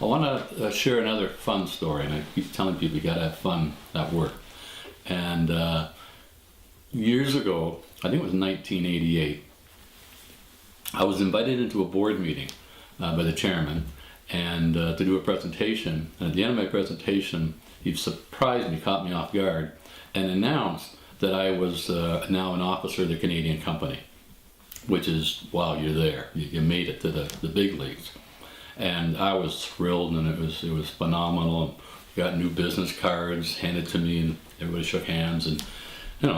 I want to share another fun story, and I keep telling people you got to have fun at work. And years ago, I think it was 1988, I was invited into a board meeting by the chairman and to do a presentation. And at the end of my presentation, he surprised me, caught me off guard, and announced that I was now an officer of the Canadian company, which is, wow, you're there. You made it to the big leagues. And I was thrilled, and it was phenomenal. Got new business cards handed to me, and everybody shook hands. And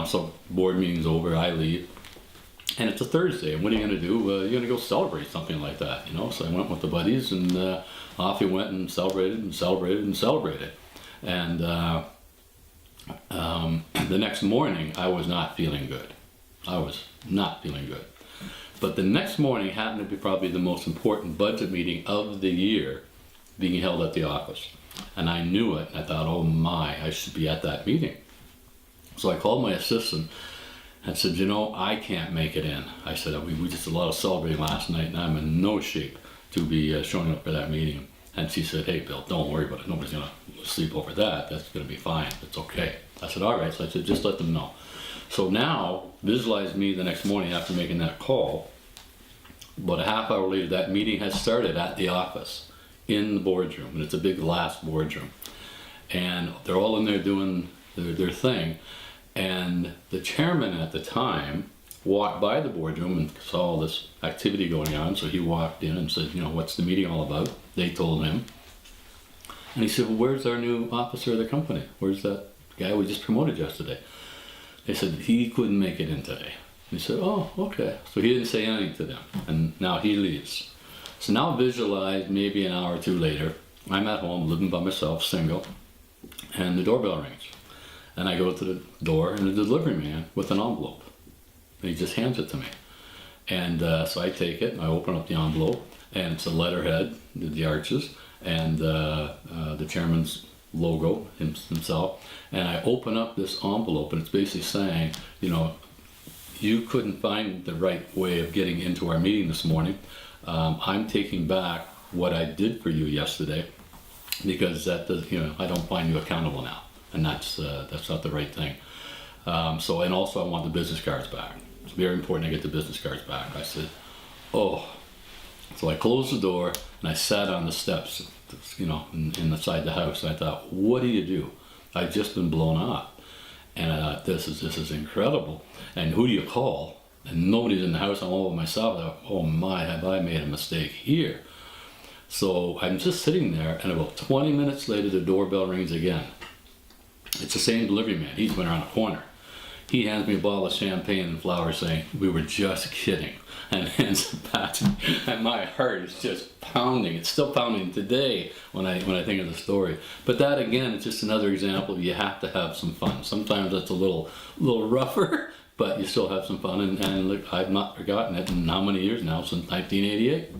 so board meeting's over, I leave, and it's a Thursday. And what are you going to do? You're going to go celebrate something like that, So I went with the buddies, and off we went and celebrated and celebrated and celebrated. And the next morning, I was not feeling good. I was not feeling good. But the next morning happened to be probably the most important budget meeting of the year being held at the office. And I knew it. I thought, oh my, I should be at that meeting. So I called my assistant and said, I can't make it in. I said, we just did a lot of celebrating last night, and I'm in no shape to be showing up for that meeting. And she said, hey, Bill, don't worry about it. Nobody's going to sleep over that. That's going to be fine. It's okay. I said, all right. So I said, just let them know. So now, visualize me the next morning after making that call. About a half hour later, that meeting has started at the office in the boardroom, and it's a big glass boardroom. And they're all in there doing their thing. And the chairman at the time walked by the boardroom and saw all this activity going on. So he walked in and said, what's the meeting all about? They told him. And he said, well, where's our new officer of the company? Where's that guy we just promoted yesterday? They said, he couldn't make it in today. He said, oh, okay. So he didn't say anything to them, and now he leaves. So now visualize maybe an hour or two later, I'm at home, living by myself, single, and the doorbell rings. And I go to the door, and the delivery man with an envelope. And he just hands it to me. And so I take it, and I open up the envelope, and it's a letterhead, the arches, and the chairman's logo himself. And I open up this envelope, and it's basically saying, you couldn't find the right way of getting into our meeting this morning. I'm taking back what I did for you yesterday, because that does, I don't find you accountable now, and that's not the right thing. So, and also I want the business cards back. It's very important to get the business cards back. I said, oh. So I closed the door and I sat on the steps, inside the house. And I thought, what do you do? I've just been blown up. And I thought, this is incredible. And who do you call? And nobody's in the house. I'm all by myself. I thought, oh my, have I made a mistake here? So I'm just sitting there, and about 20 minutes later, the doorbell rings again. It's the same delivery man. He's been around the corner. He hands me a bottle of champagne and flowers, saying, we were just kidding, and hands it back to me. And my heart is just pounding. It's still pounding today when I think of the story. But that, again, is just another example. You have to have some fun. Sometimes it's a little rougher, but you still have some fun. And look, I've not forgotten it in how many years now, since 1988.